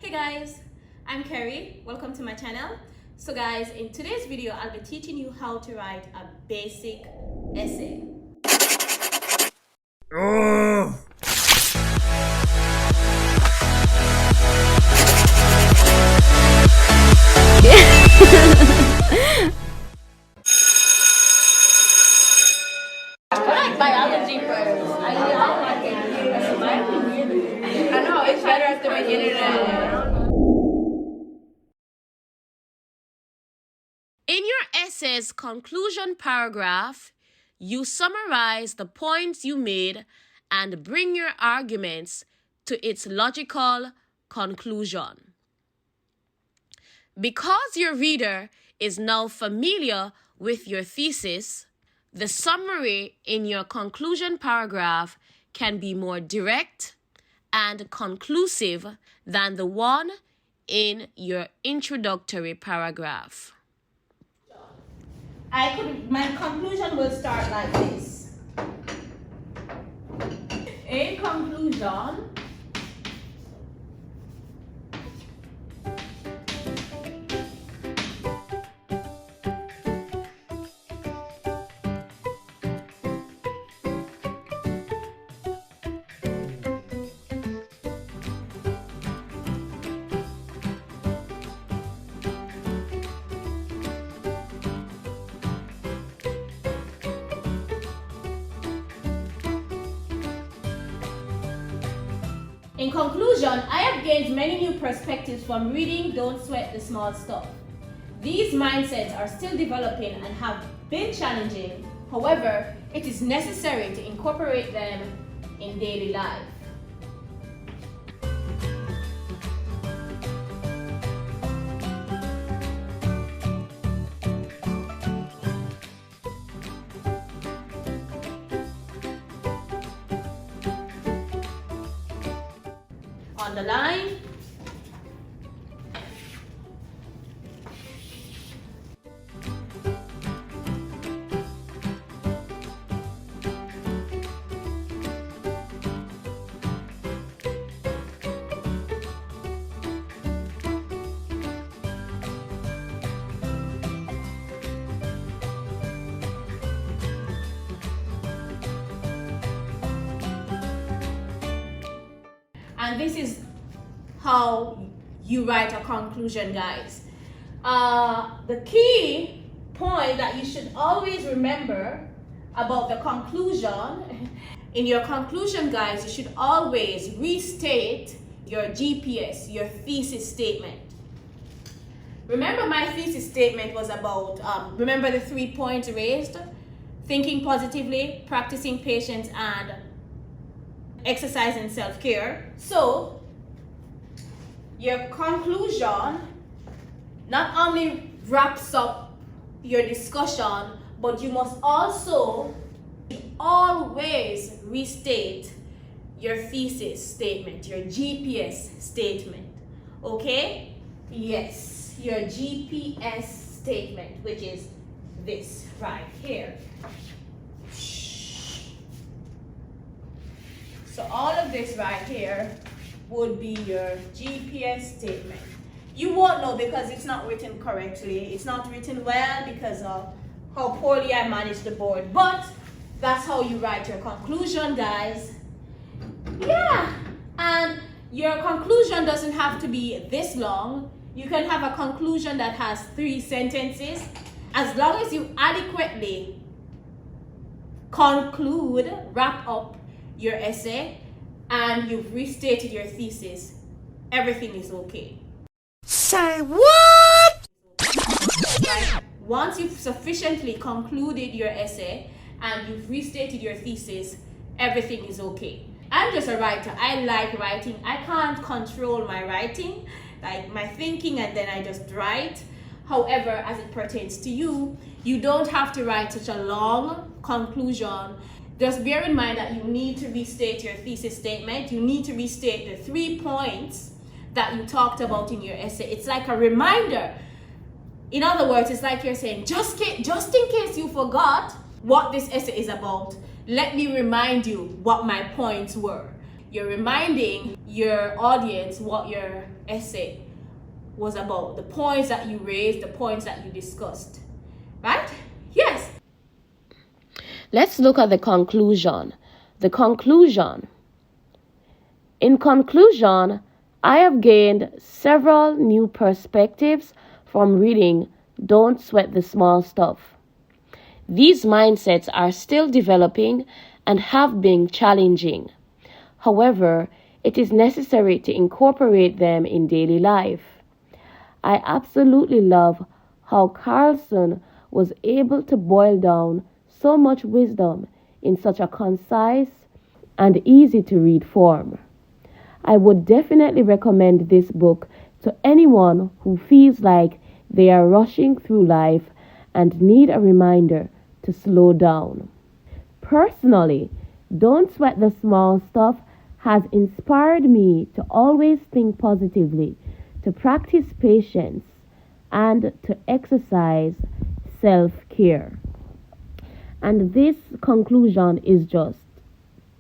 Hey guys, I'm Kerry. Welcome to my channel. So guys, in today's video, I'll be teaching you how to write a basic essay. Biology first. I know, it's better at the beginning. In your essay's conclusion paragraph, you summarize the points you made and bring your arguments to its logical conclusion. Because your reader is now familiar with your thesis, the summary in your conclusion paragraph can be more direct and conclusive than the one in your introductory paragraph. My conclusion will start like this. In conclusion, I have gained many new perspectives from reading Don't Sweat the Small Stuff. These mindsets are still developing and have been challenging. However, it is necessary to incorporate them in daily life. On the line. And this is how you write a conclusion, guys. The key point that you should always remember about the conclusion, in your conclusion, guys, you should always restate your GPS, your thesis statement. Remember, my thesis statement was about, remember the 3 points raised? Thinking positively, practicing patience, and exercising self-care. So your conclusion not only wraps up your discussion, but you must also always restate your thesis statement, your GPS statement. Okay? Yes, your GPS statement, which is this right here. So all of this right here would be your GPS statement. You won't know because it's not written correctly. It's not written well because of how poorly I managed the board. But that's how you write your conclusion, guys. Yeah, and your conclusion doesn't have to be this long. You can have a conclusion that has 3 sentences. As long as you adequately conclude, wrap up your essay, and you've restated your thesis, everything is okay. Say what? Right? Once you've sufficiently concluded your essay and you've restated your thesis, everything is okay. I'm just a writer. I like writing. I can't control my writing, like my thinking, and then I just write. However, as it pertains to you, you don't have to write such a long conclusion. Just bear in mind that you need to restate your thesis statement. You need to restate the 3 points that you talked about in your essay. It's like a reminder. In other words, it's like you're saying, just in case you forgot what this essay is about, let me remind you what my points were. you're reminding your audience what your essay was about, the points that you raised, the points that you discussed, right? Yes. Let's look at the conclusion. The conclusion. In conclusion, I have gained several new perspectives from reading Don't Sweat the Small Stuff. These mindsets are still developing and have been challenging. However, it is necessary to incorporate them in daily life. I absolutely love how Carlson was able to boil down so much wisdom in such a concise and easy to read form. I would definitely recommend this book to anyone who feels like they are rushing through life and need a reminder to slow down. Personally, Don't Sweat the Small Stuff has inspired me to always think positively, to practice patience, and to exercise self-care. And this conclusion is just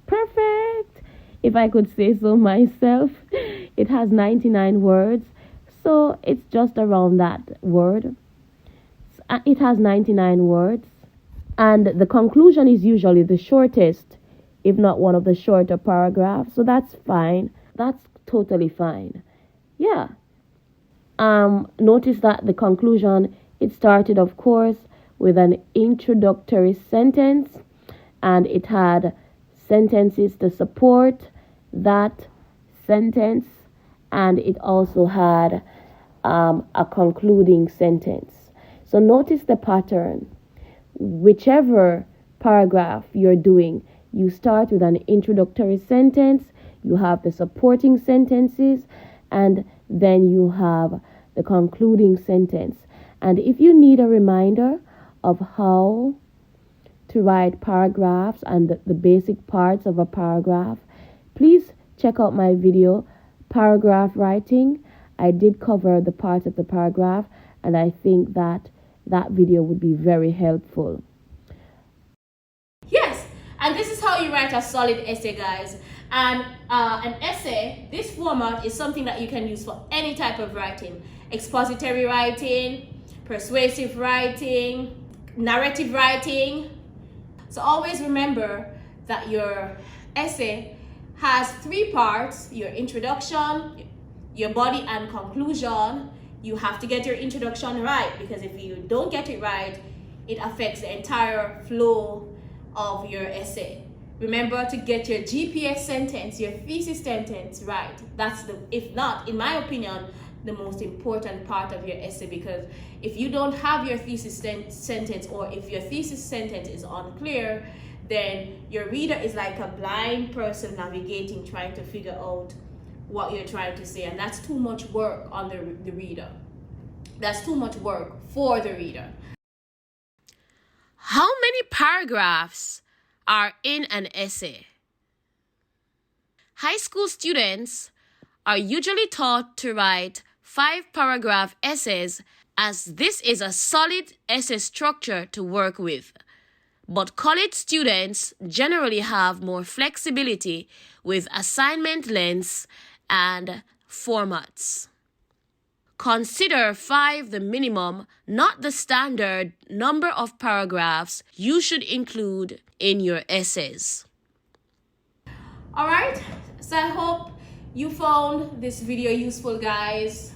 perfect, if I could say so myself. It has 99 words, so it's just around that word. It has 99 words, and the conclusion is usually the shortest, if not one of the shorter paragraphs, so that's fine. That's totally fine. Yeah. Notice that the conclusion, it started, of course, with an introductory sentence, and it had sentences to support that sentence, and it also had a concluding sentence. So notice the pattern. Whichever paragraph you're doing, you start with an introductory sentence, you have the supporting sentences, and then you have the concluding sentence. And if you need a reminder of how to write paragraphs and the basic parts of a paragraph, please check out my video, Paragraph Writing. I did cover the parts of the paragraph, and I think that video would be very helpful. Yes, and this is how you write a solid essay, guys. And an essay, this format is something that you can use for any type of writing. Expository writing, persuasive writing, narrative writing. So always remember that your essay has 3 parts: your introduction, your body, and conclusion. You have to get your introduction right, because if you don't get it right, it affects the entire flow of your essay. Remember to get your GPS sentence, your thesis sentence right. That's if not, in my opinion, the most important part of your essay, because if you don't have your thesis sentence, or if your thesis sentence is unclear, then your reader is like a blind person navigating, trying to figure out what you're trying to say, and that's too much work on the reader. That's too much work for the reader. How many paragraphs are in an essay? High school students are usually taught to write 5-paragraph essays, as this is a solid essay structure to work with. But college students generally have more flexibility with assignment lengths and formats. Consider 5 the minimum, not the standard number of paragraphs you should include in your essays. Alright, so I hope you found this video useful, guys.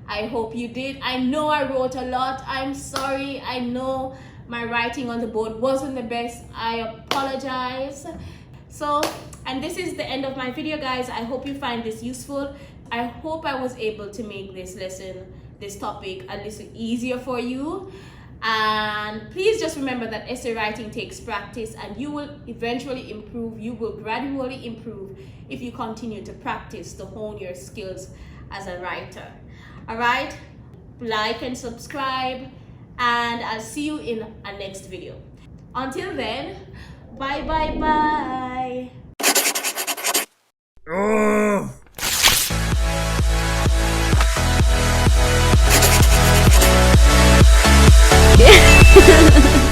I hope you did. I know I wrote a lot. I'm sorry. I know my writing on the board wasn't the best. I apologize. So, and this is the end of my video, guys. I hope you find this useful. I hope I was able to make this lesson, this topic, a little easier for you. And please just remember that essay writing takes practice, and you will eventually improve. You will gradually improve if you continue to practice to hone your skills as a writer. All right, like and subscribe, and I'll see you in a next video. Until then, bye bye bye. Yeah.